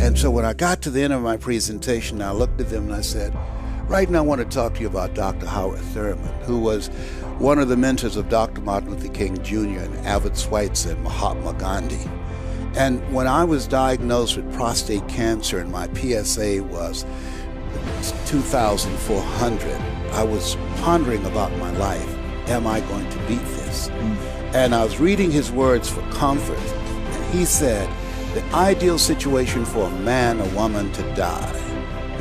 And so when I got to the end of my presentation, I looked at them and I said, right now I want to talk to you about Dr. Howard Thurman, who was one of the mentors of Dr. Martin Luther King Jr. and Albert Schweitzer and Mahatma Gandhi. And when I was diagnosed with prostate cancer and my PSA was 2,400, I was pondering about my life. Am I going to beat this? And I was reading his words for comfort. And he said, the ideal situation for a man or woman to die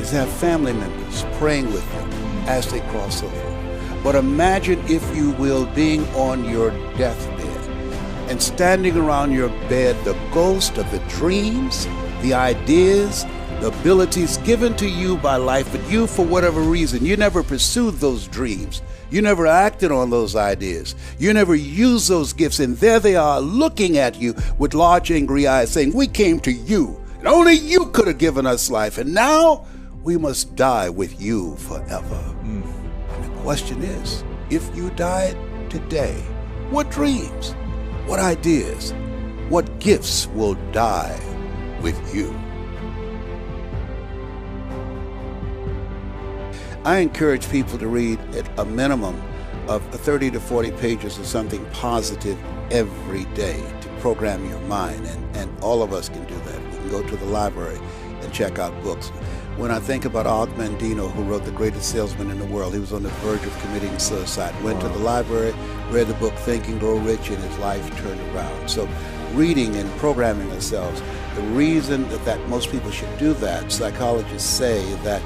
is to have family members praying with them as they cross over. But imagine, if you will, being on your deathbed and standing around your bed, the ghost of the dreams, the ideas, the abilities given to you by life, but you, for whatever reason, you never pursued those dreams. You never acted on those ideas. You never used those gifts, and there they are looking at you with large angry eyes saying, we came to you, and only you could have given us life, and now we must die with you forever. And the question is, if you died today, what dreams, what ideas, what gifts will die with you? I encourage people to read at a minimum of 30 to 40 pages of something positive every day to program your mind, and all of us can do that. We can go to the library and check out books. When I think about Og Mandino, who wrote The Greatest Salesman in the World, he was on the verge of committing suicide. Went to the library, read the book Think and Grow Rich, and his life turned around. So reading and programming ourselves, the reason that most people should do that, psychologists say that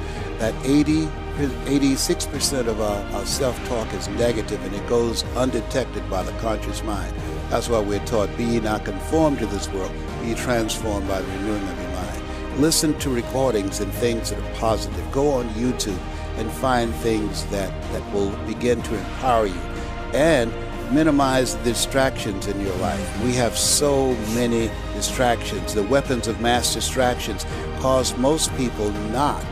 86% of our self-talk is negative, and it goes undetected by the conscious mind. That's why we're taught, be ye not conformed to this world, be ye transformed by the renewing of your mind. Listen to recordings and things that are positive. Go on YouTube and find things that will begin to empower you. And minimize the distractions in your life. We have so many distractions. The weapons of mass distractions cause most people not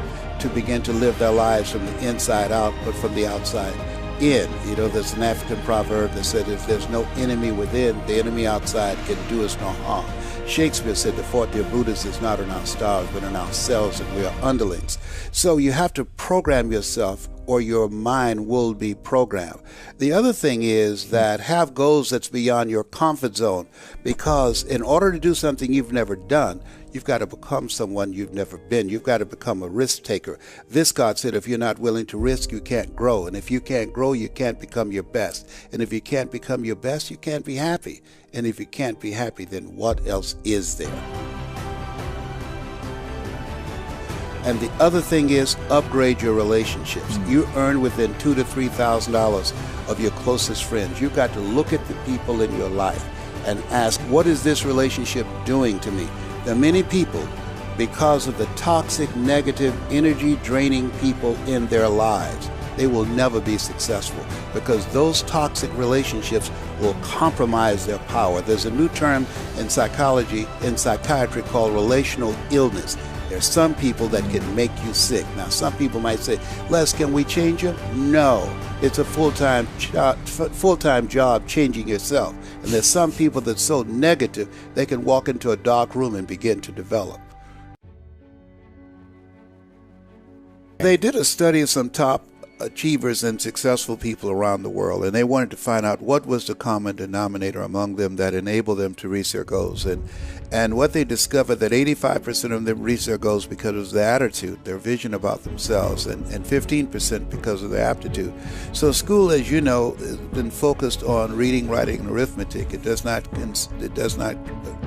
to begin to live their lives from the inside out, but from the outside in. You know, there's an African proverb that said, if there's no enemy within, the enemy outside can do us no harm. Shakespeare said the forte of Brutus is not in our stars, but in ourselves, and we are underlings. So you have to program yourself, or your mind will be programmed. The other thing is that have goals that's beyond your comfort zone, because in order to do something you've never done, you've got to become someone you've never been. You've got to become a risk taker. Viscott said, if you're not willing to risk, you can't grow. And if you can't grow, you can't become your best. And if you can't become your best, you can't be happy. And if you can't be happy, then what else is there? And the other thing is, upgrade your relationships. You earn within $2,000 to $3,000 of your closest friends. You've got to look at the people in your life and ask, what is this relationship doing to me? There are many people, because of the toxic, negative, energy-draining people in their lives, they will never be successful, because those toxic relationships will compromise their power. There's a new term in psychology, in psychiatry, called relational illness. There's some people that can make you sick. Now, some people might say, Les, can we change you? No. It's a full-time job changing yourself. And there's some people that's so negative, they can walk into a dark room and begin to develop. They did a study of some top achievers and successful people around the world, and they wanted to find out what was the common denominator among them that enabled them to reach their goals. And what they discovered, that 85% of them reached their goals because of their attitude, their vision about themselves, and 15% because of their aptitude. So school, as you know, has been focused on reading, writing, and arithmetic. It does not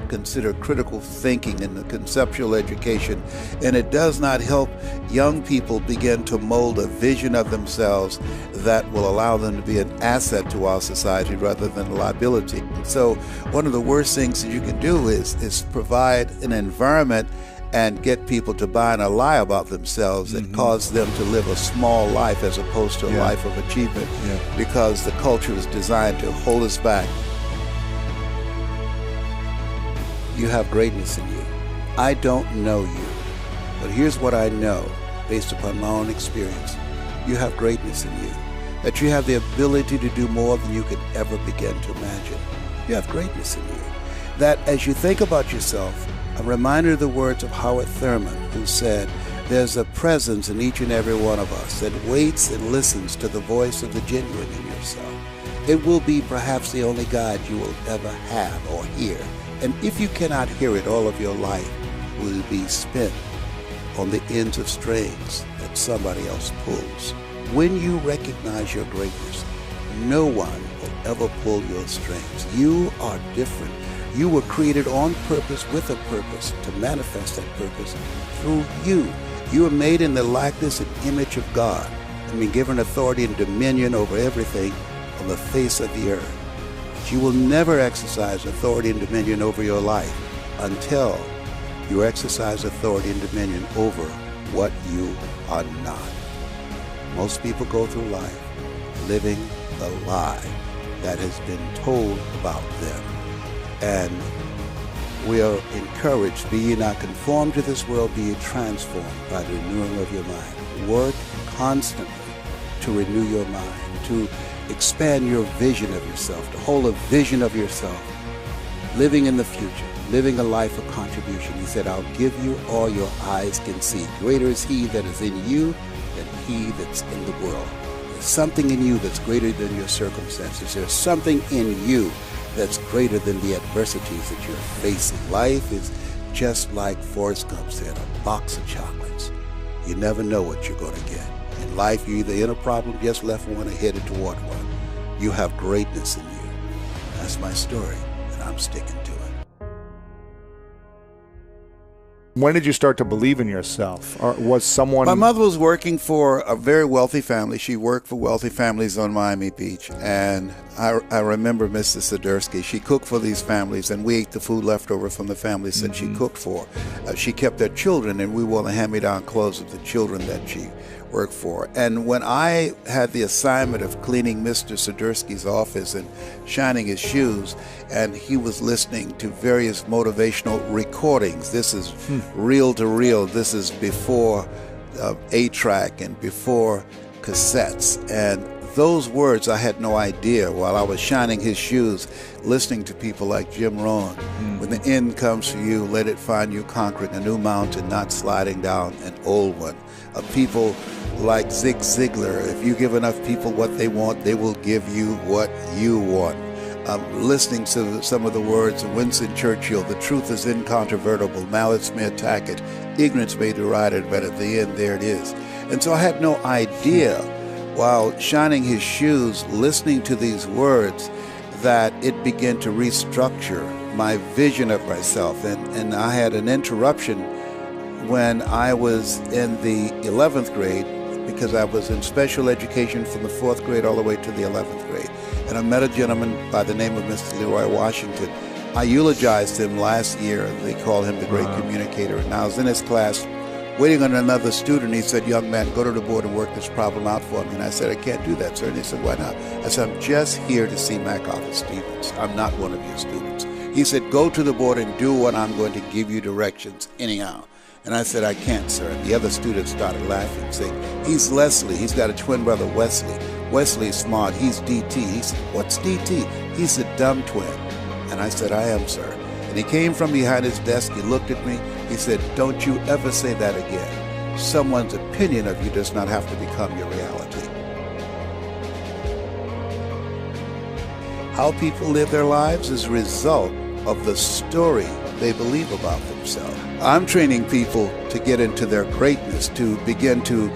consider critical thinking and the conceptual education, and it does not help young people begin to mold a vision of themselves that will allow them to be an asset to our society rather than a liability. So one of the worst things that you can do is provide an environment and get people to buy and lie about themselves that cause them to live a small life as opposed to a life of achievement, because the culture is designed to hold us back. You have greatness in you. I don't know you, but here's what I know based upon my own experience. You have greatness in you, that you have the ability to do more than you could ever begin to imagine. You have greatness in you, that as you think about yourself, I'm reminded of the words of Howard Thurman, who said, "There's a presence in each and every one of us that waits and listens to the voice of the genuine in yourself. It will be perhaps the only God you will ever have or hear. And if you cannot hear it, all of your life will be spent on the ends of strings that somebody else pulls. When you recognize your greatness, no one will ever pull your strings. You are different. You were created on purpose with a purpose to manifest that purpose through you. You were made in the likeness and image of God and been given authority and dominion over everything on the face of the earth. But you will never exercise authority and dominion over your life until you exercise authority and dominion over what you are not. Most people go through life living the lie that has been told about them. And we are encouraged, be ye not conformed to this world, be ye transformed by the renewing of your mind. Work constantly to renew your mind, to expand your vision of yourself, to hold a vision of yourself, living in the future, living a life of contribution. He said, I'll give you all your eyes can see. Greater is he that is in you than he that's in the world. There's something in you that's greater than your circumstances. There's something in you that's greater than the adversities that you're facing. Life is just like Forrest Gump said, a box of chocolates. You never know what you're going to get. In life, you're either in a problem, just left one, or headed toward one. You have greatness in you. That's my story, and I'm sticking to it. When did you start to believe in yourself? Or was someone... My mother was working for a very wealthy family. She worked for wealthy families on Miami Beach. And I remember Mrs. Swiderski. She cooked for these families, and we ate the food left over from the families that she cooked for. She kept their children, and we wore the hand-me-down clothes of the children that she worked for. And when I had the assignment of cleaning Mr. Swiderski's office and shining his shoes, and he was listening to various motivational recordings. This is reel to reel. This is before 8-track and before cassettes. And those words, I had no idea while I was shining his shoes, listening to people like Jim Rohn. When the end comes for you, let it find you conquering a new mountain, not sliding down an old one. People like Zig Ziglar, if you give enough people what they want, they will give you what you want. Listening to some of the words of Winston Churchill, the truth is incontrovertible, malice may attack it, ignorance may deride it, but at the end, there it is. And so I had no idea, while shining his shoes, listening to these words, that it began to restructure my vision of myself. And I had an interruption when I was in the 11th grade, because I was in special education from the 4th grade all the way to the 11th grade. And I met a gentleman by the name of Mr. Leroy Washington. I eulogized him last year. They call him the great communicator. And I was in his class waiting on another student. He said, young man, go to the board and work this problem out for me. And I said, I can't do that, sir. And he said, why not? I said, I'm just here to see MacArthur Stevens. I'm not one of your students. He said, go to the board and do what I'm going to give you directions anyhow. And I said, I can't, sir. And the other students started laughing, saying, he's Leslie. He's got a twin brother, Wesley. Wesley's smart. He's DT. He said, what's DT? He's a dumb twin. And I said, I am, sir. And he came from behind his desk. He looked at me. He said, don't you ever say that again. Someone's opinion of you does not have to become your reality. How people live their lives is a result of the story they believe about themselves. I'm training people to get into their greatness, to begin to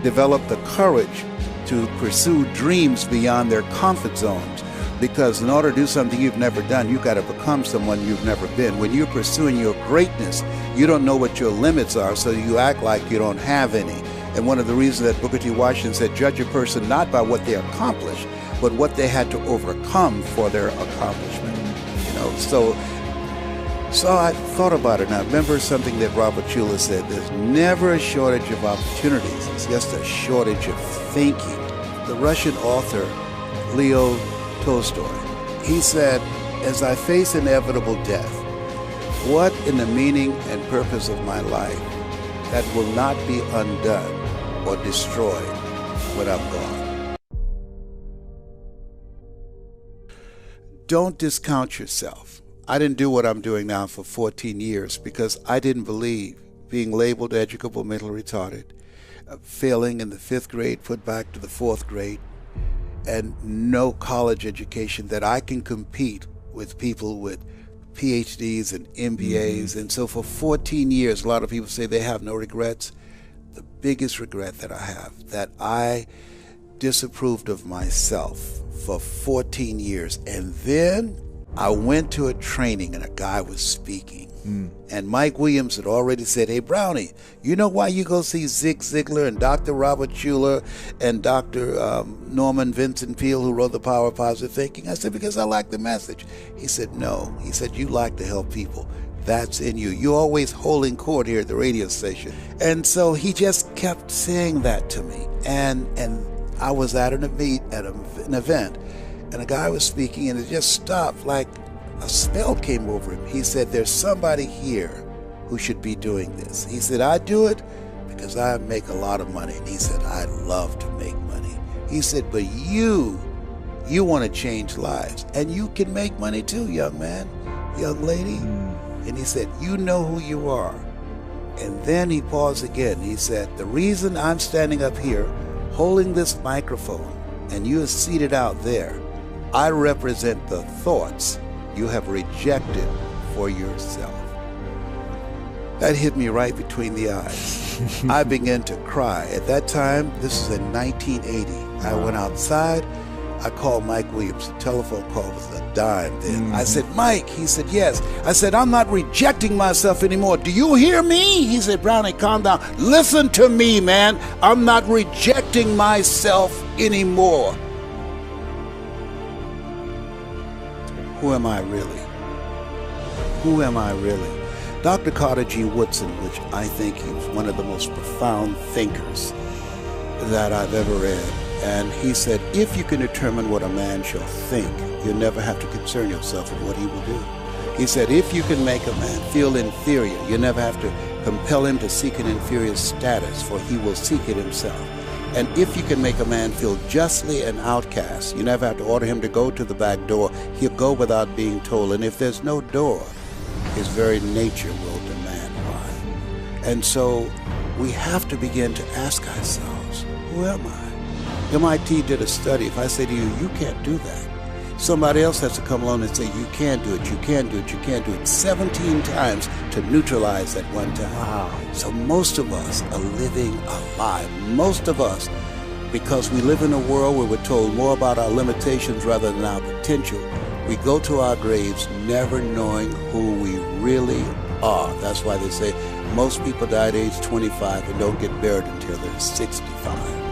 develop the courage to pursue dreams beyond their comfort zones. Because in order to do something you've never done, you've got to become someone you've never been. When you're pursuing your greatness, you don't know what your limits are, so you act like you don't have any. And one of the reasons that Booker T. Washington said, judge a person not by what they accomplish, but what they had to overcome for their accomplishment. So I thought about it, and I remember something that Robert Schuller said, there's never a shortage of opportunities, it's just a shortage of thinking. The Russian author, Leo Tolstoy, he said, as I face inevitable death, what in the meaning and purpose of my life that will not be undone or destroyed when I'm gone? Don't discount yourself. I didn't do what I'm doing now for 14 years because I didn't believe being labeled educable mentally retarded, failing in the 5th grade, put back to the 4th grade, and no college education, that I can compete with people with PhDs and MBAs. And so for 14 years, a lot of people say they have no regrets. The biggest regret that I have, that I disapproved of myself for 14 years. And then I went to a training and a guy was speaking. And Mike Williams had already said, hey, Brownie, you know why you go see Zig Ziglar and Dr. Robert Schuller and Dr. Norman Vincent Peale, who wrote The Power of Positive Thinking? I said, because I like the message. He said, no. He said, you like to help people. That's in you. You're always holding court here at the radio station. And so he just kept saying that to me. And I was at an event, and a guy was speaking, and it just stopped like a spell came over him. He said, there's somebody here who should be doing this. He said, I do it because I make a lot of money. And he said, I love to make money. He said, but you want to change lives, and you can make money too, young man, young lady. And he said, you know who you are. And then he paused again. He said, the reason I'm standing up here holding this microphone and you are seated out there, I represent the thoughts you have rejected for yourself. That hit me right between the eyes. I began to cry. At that time, this is in 1980. I went outside. I called Mike Williams. The telephone call was a dime then. I said, Mike. He said, yes. I said, I'm not rejecting myself anymore. Do you hear me? He said, Brownie, calm down. Listen to me, man. I'm not rejecting myself anymore. Who am I really? Who am I really? Dr. Carter G. Woodson, which I think he was one of the most profound thinkers that I've ever read, and he said, if you can determine what a man shall think, you'll never have to concern yourself with what he will do. He said, if you can make a man feel inferior, you never have to compel him to seek an inferior status, for he will seek it himself. And if you can make a man feel justly an outcast, you never have to order him to go to the back door. He'll go without being told. And if there's no door, his very nature will demand why. And so we have to begin to ask ourselves, who am I? MIT did a study. If I say to you, you can't do that, somebody else has to come along and say, you can do it, you can do it, you can do it 17 times to neutralize that one time. Wow. So most of us are living a lie. Most of us, because we live in a world where we're told more about our limitations rather than our potential, we go to our graves never knowing who we really are. That's why they say most people die at age 25 and don't get buried until they're 65.